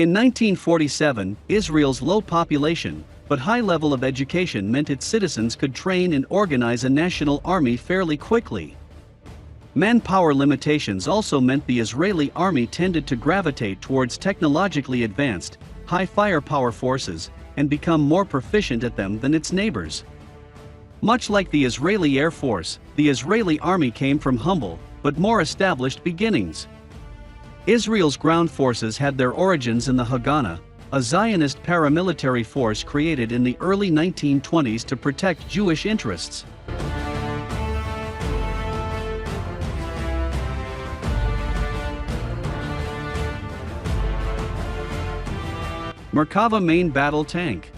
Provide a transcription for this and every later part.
In 1947, Israel's low population, but high level of education meant its citizens could train and organize a national army fairly quickly. Manpower limitations also meant the Israeli army tended to gravitate towards technologically advanced, high firepower forces, and become more proficient at them than its neighbors. Much like the Israeli Air Force, the Israeli army came from humble, but more established beginnings. Israel's ground forces had their origins in the Haganah, a Zionist paramilitary force created in the early 1920s to protect Jewish interests. Merkava Main Battle Tank.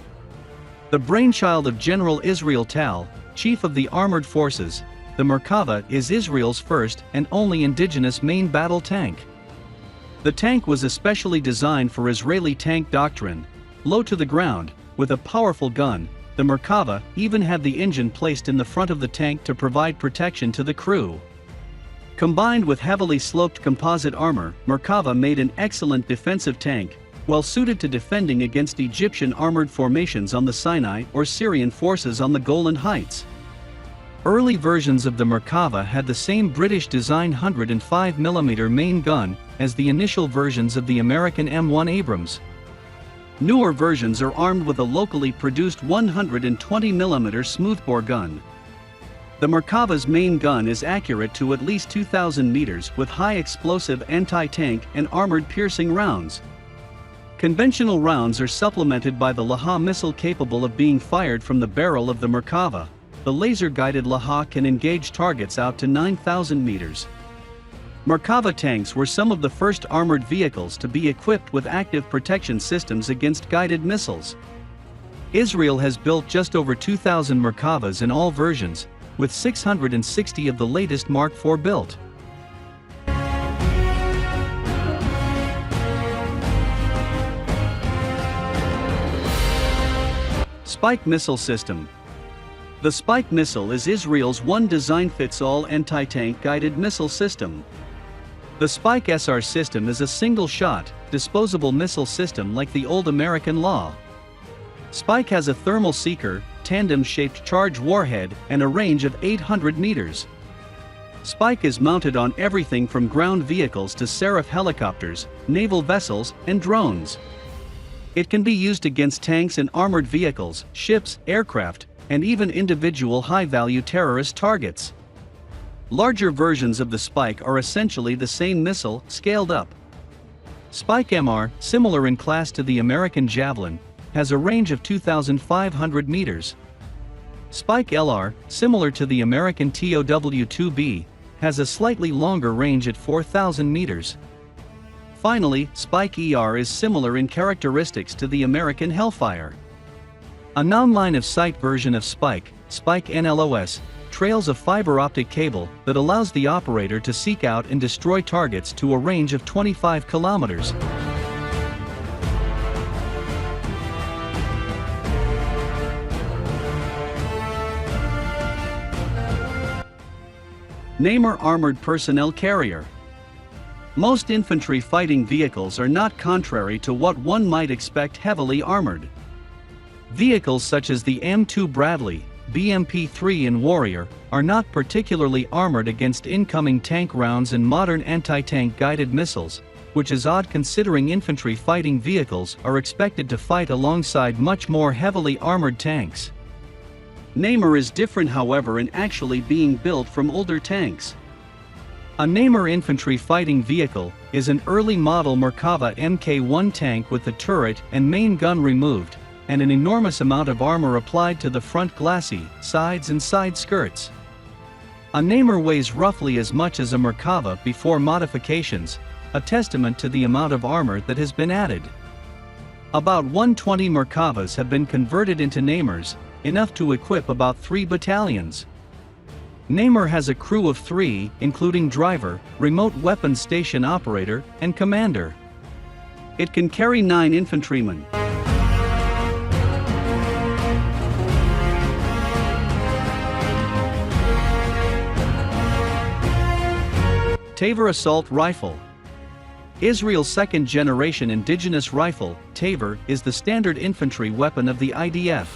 The brainchild of General Israel Tal, chief of the armored forces, the Merkava is Israel's first and only indigenous main battle tank. The tank was especially designed for Israeli tank doctrine, low to the ground, with a powerful gun. The Merkava even had the engine placed in the front of the tank to provide protection to the crew. Combined with heavily sloped composite armor, Merkava made an excellent defensive tank, well suited to defending against Egyptian armored formations on the Sinai or Syrian forces on the Golan Heights. Early versions of the Merkava had the same British design 105mm main gun as the initial versions of the American M1 Abrams. Newer versions are armed with a locally produced 120mm smoothbore gun. The Merkava's main gun is accurate to at least 2,000 meters with high explosive anti-tank and armored piercing rounds. Conventional rounds are supplemented by the Laha missile capable of being fired from the barrel of the Merkava. The laser-guided Laha can engage targets out to 9,000 meters. Merkava tanks were some of the first armored vehicles to be equipped with active protection systems against guided missiles. Israel has built just over 2,000 Merkavas in all versions, with 660 of the latest Mark IV built. Spike Missile System. The Spike missile is Israel's one design-fits-all anti-tank guided missile system. The Spike SR system is a single-shot, disposable missile system like the old American law. Spike has a thermal seeker, tandem-shaped charge warhead, and a range of 800 meters. Spike is mounted on everything from ground vehicles to Seraph helicopters, naval vessels, and drones. It can be used against tanks and armored vehicles, ships, aircraft, and even individual high-value terrorist targets. Larger versions of the Spike are essentially the same missile, scaled up. Spike MR, similar in class to the American Javelin, has a range of 2,500 meters. Spike LR, similar to the American TOW-2B, has a slightly longer range at 4,000 meters. Finally, Spike ER is similar in characteristics to the American Hellfire. A non-line-of-sight version of Spike, Spike NLOS, trails a fiber-optic cable that allows the operator to seek out and destroy targets to a range of 25 kilometers. Namor Armored Personnel Carrier. Most infantry fighting vehicles are not contrary to what one might expect heavily armored. Vehicles such as the M2 Bradley, BMP-3 and Warrior, are not particularly armored against incoming tank rounds and modern anti-tank guided missiles, which is odd considering infantry fighting vehicles are expected to fight alongside much more heavily armored tanks. Namor is different however in actually being built from older tanks. A Namor infantry fighting vehicle is an early model Merkava Mk1 tank with the turret and main gun removed, and an enormous amount of armor applied to the front glacis, sides and side skirts. A Namor weighs roughly as much as a Merkava before modifications, a testament to the amount of armor that has been added. About 120 Merkavas have been converted into Namors, enough to equip about 3 battalions. Namor has a crew of 3, including driver, remote weapons station operator, and commander. It can carry 9 infantrymen. Taver Assault Rifle. Israel's second-generation indigenous rifle, Taver, is the standard infantry weapon of the IDF.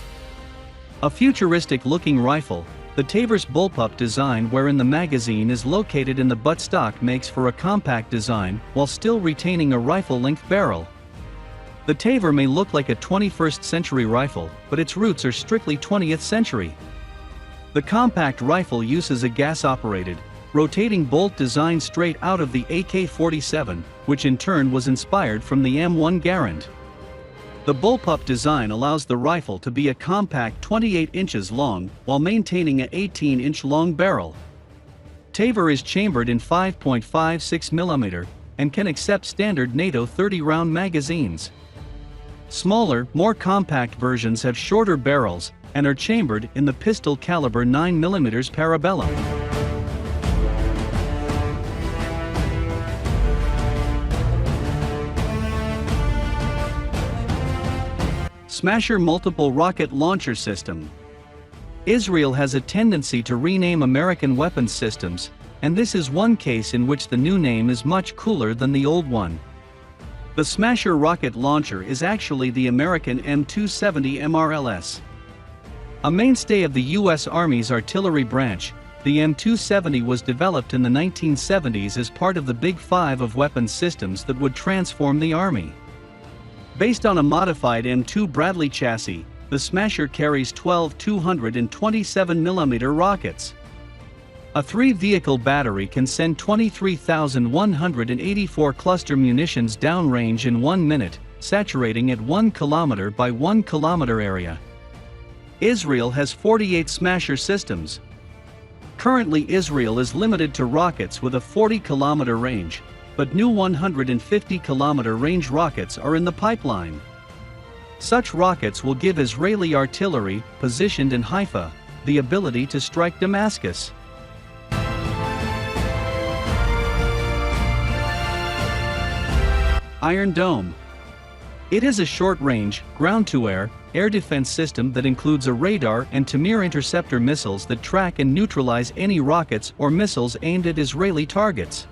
A futuristic-looking rifle, the Taver's bullpup design wherein the magazine is located in the buttstock makes for a compact design while still retaining a rifle-length barrel. The Taver may look like a 21st century rifle, but its roots are strictly 20th century. The compact rifle uses a gas-operated, rotating bolt design straight out of the AK-47, which in turn was inspired from the M1 Garand. The bullpup design allows the rifle to be a compact 28 inches long while maintaining an 18-inch long barrel. Taver is chambered in 5.56mm and can accept standard NATO 30-round magazines. Smaller, more compact versions have shorter barrels and are chambered in the pistol caliber 9mm parabellum. Smasher Multiple Rocket Launcher System. Israel has a tendency to rename American weapons systems, and this is one case in which the new name is much cooler than the old one. The Smasher rocket launcher is actually the American M270 MRLS. A mainstay of the U.S. Army's artillery branch, the M270 was developed in the 1970s as part of the Big Five of weapons systems that would transform the Army. Based on a modified M2 Bradley chassis, the Smasher carries 12 227mm rockets. A 3-vehicle battery can send 23,184 cluster munitions downrange in 1 minute, saturating at 1 km by 1 km area. Israel has 48 Smasher systems. Currently Israel is limited to rockets with a 40-km range, but new 150-km range rockets are in the pipeline. Such rockets will give Israeli artillery, positioned in Haifa, the ability to strike Damascus. Iron Dome. It is a short-range, ground-to-air, air defense system that includes a radar and Tamir interceptor missiles that track and neutralize any rockets or missiles aimed at Israeli targets.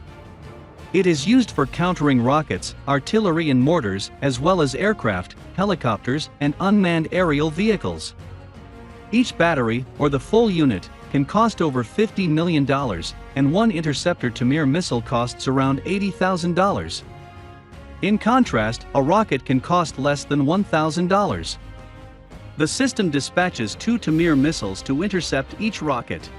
It is used for countering rockets, artillery and mortars, as well as aircraft, helicopters, and unmanned aerial vehicles. Each battery, or the full unit, can cost over $50 million, and one interceptor Tamir missile costs around $80,000. In contrast, a rocket can cost less than $1,000. The system dispatches 2 Tamir missiles to intercept each rocket.